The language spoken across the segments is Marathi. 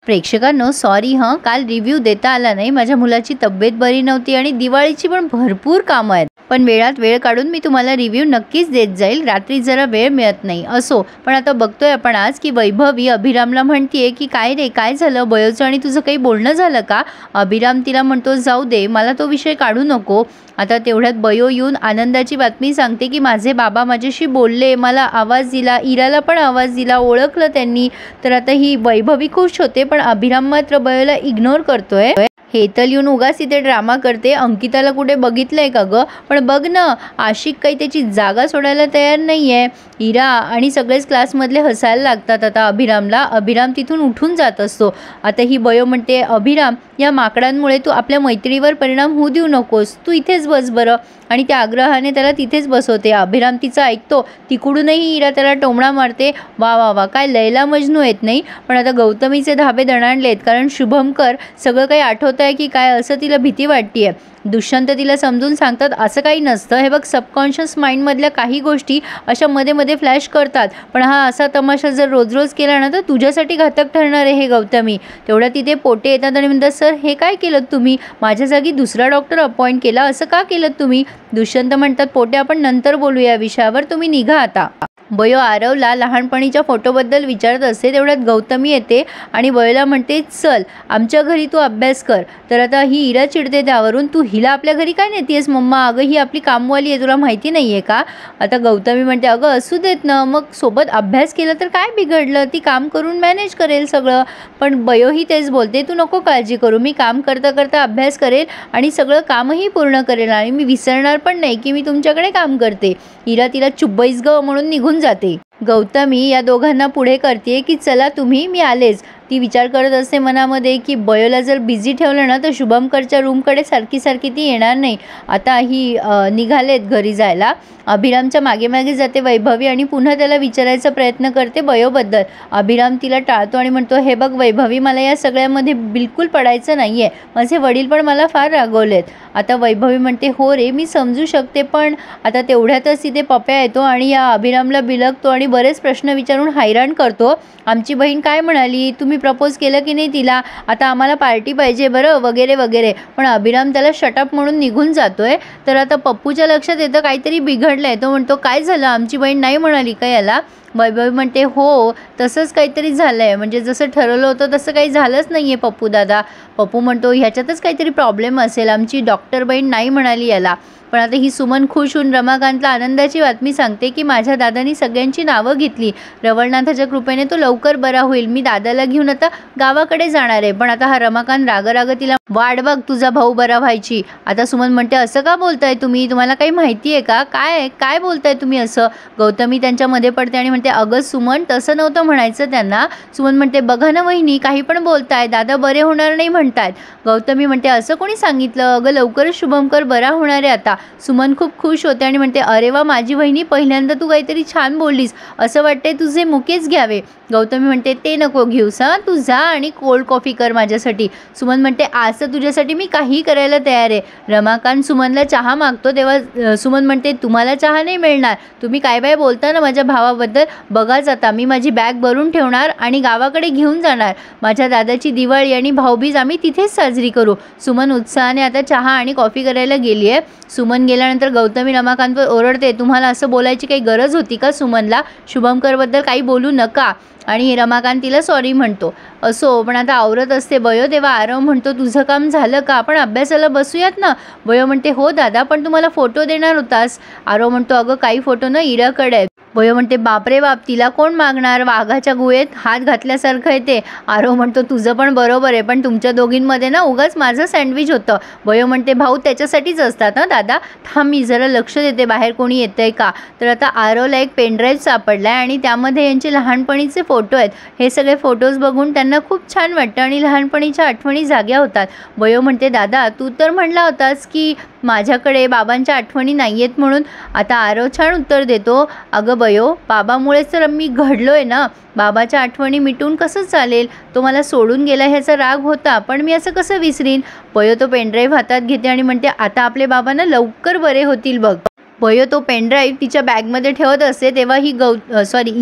प्रेक्षकांनो सॉरी हं, काल रिव्ह्यू देता आला नाही. माझ्या मुलाची तब्येत बरी नव्हती आणि दिवाळीची पण भरपूर कामं आहेत. पण वेळात वेळ काढून मी तुम्हाला रिव्ह्यू नक्कीच देत जाईल. रात्री जरा वेळ मिळत नाही. असो, पण आता बघतोय आपण आज की वैभवी अभिरामला म्हणतीये की काय रे, काय झालं, बयोचं आणि तुझं काही बोलणं झालं का? अभिराम तिला म्हणतो जाऊ दे, मला तो विषय काढू नको. आता तेवढ्यात बयो येऊन आनंदाची बातमी सांगते की माझे बाबा माझ्याशी बोलले, मला आवाज दिला, इराला पण आवाज दिला, ओळखलं त्यांनी. तर आता ही वैभवी खुश होते, पण अभिराम मात्र बयोला इग्नोर करतोय. हेतल येऊन उगाच इथे ड्रामा करते. अंकिताला कुठे बघितलंय का गं? पण बघ ना, आशिक काही त्याची जागा सोडायला तयार नाहीये. इरा आणि सगळेच क्लासमधले हसायला लागतात आता अभिरामला. अभिराम तिथून उठून जात असतो. आता ही बयो म्हणते अभिराम, या माकडांमुळे तू आपल्या मैत्रीवर परिणाम होऊ देऊ नकोस, तू इथेच बस बरं. आणि त्या आग्रहाने त्याला तिथेच बसवते. अभिराम तिचा ऐकतो. तिकडूनही इरा त्याला टोमणा मारते. वा वा वा, काय लैला मजनू येत नाही. पण आता गौतमीचे धाबे दणाणलेत, कारण शुभमकर सगळं काही आठवत आहे की काय असं तिला भीती वाटतेय. दुष्यंत तिला समजून सांगतात असं काही नसतं, हे बघ सबकॉन्शियस माइंडमधल्या काही गोष्टी अशा मध्ये मध्ये फ्लॅश करतात, पण हा असा तमाशा जर रोज रोज केला ना तर तुझ्यासाठी घातक ठरणार आहे हे गौतमी. तेवढ्या तिथे पोटे येतात आणि म्हणतात सर हे काय केलं तुम्ही, माझ्या जागी दुसरा डॉक्टर अपॉइंट केला, असं का केलं तुम्ही? दुष्यंत म्हणतात पोटे आपण नंतर बोलू या विषयावर, तुम्ही निघा आता. बयो आरवला लहानपणीच्या फोटोबद्दल विचारत असते. तेवढ्यात गौतमी येते आणि बयोला म्हणते चल आमच्या घरी तू अभ्यास कर. तर आता ही इरा चिडते त्यावरून, तू हिला आपल्या घरी काय नेतेस मम्मा, अगं ही आपली कामवाली आहे, तुला माहिती नाही आहे का? आता गौतमी म्हणते अगं असू देत ना, मग सोबत अभ्यास केला तर काय बिघडलं, ती काम करून मॅनेज करेल सगळं. पण बयोही तेच बोलते, तू नको काळजी करू, मी काम करता करता अभ्यास करेल आणि सगळं कामही पूर्ण करेल आणि मी विसरणार पण नाही की मी तुमच्याकडे काम करते. इरा तिला चुब्बईस ग म्हणून निघून जाते. गौतमी या दोघांना पुढे करते की चला तुम्ही, मी आलेच. ती विचार करत असते मनामध्ये की बयोला जर बिझी ठेवलं ना तर शुभमकरच्या रूमकडे सारखी सारखी ती येणार नाही. आता ही निघालेत घरी जायला. अभिरामच्या मागे मागे जाते वैभवी आणि पुन्हा त्याला विचारायचा प्रयत्न करते बयोबद्दल. अभिराम तिला टाळतो आणि म्हणतो हे बघ वैभवी, मला या सगळ्यामध्ये बिलकुल पडायचं नाही आहे, माझे वडील पण मला फार रागवलेत. आता वैभवी म्हणते हो रे मी समजू शकते, पण आता तेवढ्यातच तिथे पप्या येतो आणि या अभिरामला बिलगतो आणि बरेच प्रश्न विचारून हैराण करतो. आमची बहीण काय म्हणाली, तुम्ही प्रपोज केलं की नाही तिला, आता आम्हाला पार्टी पाहिजे बरं, वगैरे वगैरे. पण अभिराम त्याला शटअप म्हणून निघून जातोय. तर आता पप्पूच्या लक्षात येतं काहीतरी बिघडलंय. तो म्हणतो काय झालं, आमची बहीण नाही म्हणाली का याला? वैभवी म्हणते हो तसंच काहीतरी झालंय, म्हणजे जसं ठरवलं होतं तसं काही झालंच नाहीये पप्पू दादा. पप्पू म्हणतो ह्याच्यातच काहीतरी प्रॉब्लेम असेल, आमची डॉक्टर बहीण नाही म्हणाली याला. पण आता ही सुमन खुश होऊन रमाकांतला आनंदाची बातमी सांगते की माझ्या दादानी सगळ्यांची नावं घेतली, रवळनाथाच्या कृपेने तो लवकर बरा होईल, मी दादाला घेऊन आता गावाकडे जाणार आहे. पण आता हा रमाकांत राग तिला वाट बघ तुझा भाऊ बरा व्हायची. आता सुमन म्हणते असं का बोलताय तुम्ही, तुम्हाला काही माहिती आहे का, काय काय बोलताय तुम्ही असं? गौतमी त्यांच्यामध्ये पडते आणि म्हणते अगं सुमन तसं नव्हतं म्हणायचं त्यांना. सुमन म्हणते बघा ना वहिनी काही पण बोलताय, दादा बरे होणार नाही म्हणतायत. गौतमी म्हणते असं कोणी सांगितलं, अगं लवकरच शुभमकर बरा होणार आहे आता. सुमन खूप खुश होते आणि म्हणते अरे वा माझी वहिनी, पहिल्यांदा तू काहीतरी छान बोललीस, असं वाटते तुझे मुकेच घ्यावे. गौतमी म्हणते ते नको घेऊस हां, तू जा आणि कोल्ड कॉफी कर माझ्यासाठी. सुमन म्हणते आज तर तुझ्यासाठी मी काही करायला तयार आहे. रमाकांत सुमनला चहा मागतो तेव्हा सुमन म्हणते तुम्हाला चहा नाही मिळणार, तुम्ही काय बाय बोलता ना माझ्या भावाबद्दल, बघाच आता मी माझी बॅग भरून ठेवणार आणि गावाकडे घेऊन जाणार. माझ्या दादाची दिवाळी आणि भाऊबीज आम्ही तिथेच साजरी करू. सुमन उत्साहाने आता चहा आणि कॉफी करायला गेली आहे. सुमन गेल्यानंतर गौतमी रमाकांतवर ओरडते तुम्हाला असं बोलायची काही गरज होती का सुमनला, शुभमकरबद्दल काही बोलू नका. आणि रमाकांत तिला सॉरी म्हणतो. असो, पण आता आवरत असते बयो तेव्हा आरव म्हणतो तुझं काम झालं का, आपण अभ्यासाला बसूयात ना? बयो म्हणते हो दादा, पण तुम्हाला फोटो देणार होतास. आरव म्हणतो अगं काही फोटो ना इराकडे आहेत. बयो म्हणते बापरे बाप, तिला कोण मागणार, वाघाच्या गुहेत हात घातल्यासारखं येते. आरव म्हणतो तुझं पण बरोबर आहे, पण तुमच्या दोघींमध्ये ना उगाच माझं सँडविच होतं. बयो म्हणते भाऊ त्याच्यासाठीच असतात ना दादा, थांब मी जरा लक्ष देते बाहेर कोणी येतंय का. तर आता आरवला एक पेनड्राईव्ह सापडलाय आणि त्यामध्ये यांचे लहानपणीचे फोटो आहेत. हे सगळे फोटोज बघून त्यांना खूप छान वाटतं आणि लहानपणीच्या आठवणी जाग्या होतात. बयो म्हणते दादा तू तर म्हणला होतास की माझ्याकडे बाबांच्या आठवणी नाही आहेत म्हणून. आता आरव छान उत्तर देतो अगं बयो, बाबामुळेच तर मी घडलोय ना, बाबाच्या आठवणी मिटून कसं चालेल, तो मला सोडून गेला ह्याचा राग होता, पण मी असं कसं विसरीन. बयो तो पेनड्राईव्ह हातात घेते आणि म्हणते आता आपले बाबा ना लवकर बरे होतील बघ. बयो तो पेनड्राईव्ह तिच्या बॅगमध्ये ठेवत असते तेव्हा ही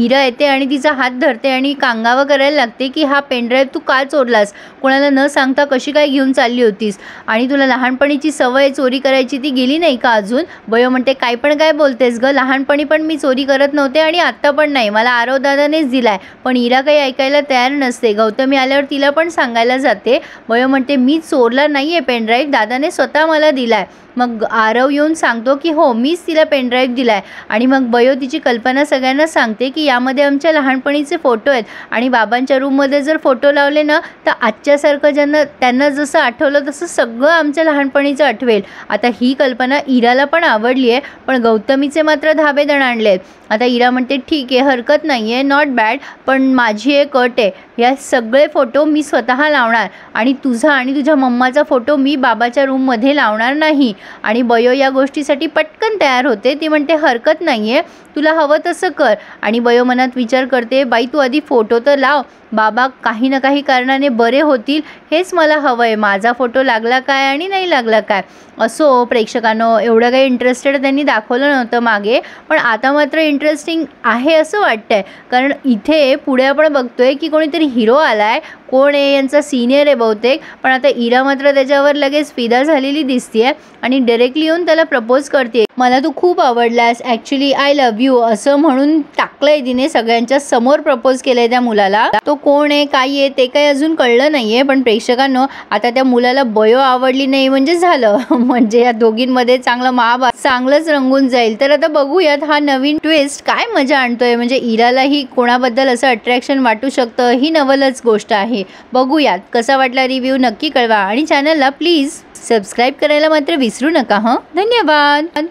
इरा येते आणि तिचा हात धरते आणि कांगावा करायला लागते की हा पेनड्राईव्ह तू का चोरलास, कोणाला न सांगता कशी काय घेऊन चालली होतीस, आणि तुला लहानपणीची सवय चोरी करायची ती गेली नाही का अजून. बयो म्हणते काय पण काय बोलतेस ग, लहानपणी पण मी चोरी करत नव्हते आणि आत्ता पण नाही, मला आरव दादानेच दिलाय. पण इरा काही ऐकायला तयार नसते. गौतमी आल्यावर तिला पण सांगायला जाते. बयो म्हणते मी चोरला नाही आहे पेनड्राईव्ह, दादाने स्वतः मला दिलाय. मग आरव येऊन सांगतो की हो मीच तिला पेनड्राईव्ह दिलाय. आणि मग बयो तिची कल्पना सगळ्यांना सांगते की यामध्ये आमच्या लहानपणीचे फोटो आहेत आणि बाबांच्या रूममध्ये जर फोटो लावले ना तर आजच्यासारखं त्यांना जसं आठवलं तसं सगळं आमच्या लहानपणीचं आठवेल. आता ही कल्पना इराला पण आवडली आहे, पण गौतमीचे मात्र धाबे दणाणले आहेत. आता इरा म्हणते ठीक आहे, हरकत नाही आहे, नॉट बॅड, पण माझी एक अट आहे, या सगळे फोटो मी स्वतः लावणार आणि तुझा आणि तुझ्या मम्माचा फोटो मी बाबाच्या रूममध्ये लावणार नाही. आणि बयो या गोष्टीसाठी पटकन तयार होते. ती म्हणते हरकत नाही आहे, तुला हवं तसं कर. आणि बयो मनात विचार करते बाई तू आधी फोटो तर लाव, बाबा काही ना काही कारणाने बरे होतील हेच मला हवं आहे, माझा फोटो लागला काय आणि नाही लागला काय. असो प्रेक्षकांनो, एवढं काही इंटरेस्टेड त्यांनी दाखवलं नव्हतं मागे, पण आता मात्र इंटरेस्टिंग आहे असं वाटतंय. कारण इथे पुढे आपण बघतोय की कोणीतरी हिरो आलाय, कोण आहे यांचा सिनियर आहे बहुतेक, पण आता इरा मात्र त्याच्यावर लगेच फिदा झालेली दिसतीये आणि डायरेक्टली येऊन त्याला प्रपोज करते. मला तू खूप आवडलास, ॲक्च्युली आय लव्ह यू असं म्हणून टाकलंय तिने, सगळ्यांच्या समोर प्रपोज केलंय त्या मुलाला. तो कोण आहे काय आहे ते काही अजून कळलं नाहीये, पण प्रेक्षकांनो आता त्या मुलाला बयो आवडली नाही म्हणजे झालं, म्हणजे या दोघींमध्ये चांगलं महाभारत चांगलंच रंगून जाईल. तर आता बघूयात हा नवीन ट्विस्ट काय मजा आणतोय, म्हणजे इरालाही कोणाबद्दल असं अट्रॅक्शन वाटू शकतं, ही नवलच गोष्ट आहे. बघूयात कसा वाटला रिव्ह्यू नक्की कळवा आणि चॅनलला प्लीज सबस्क्राईब करायला मात्र विसरू नका. धन्यवाद.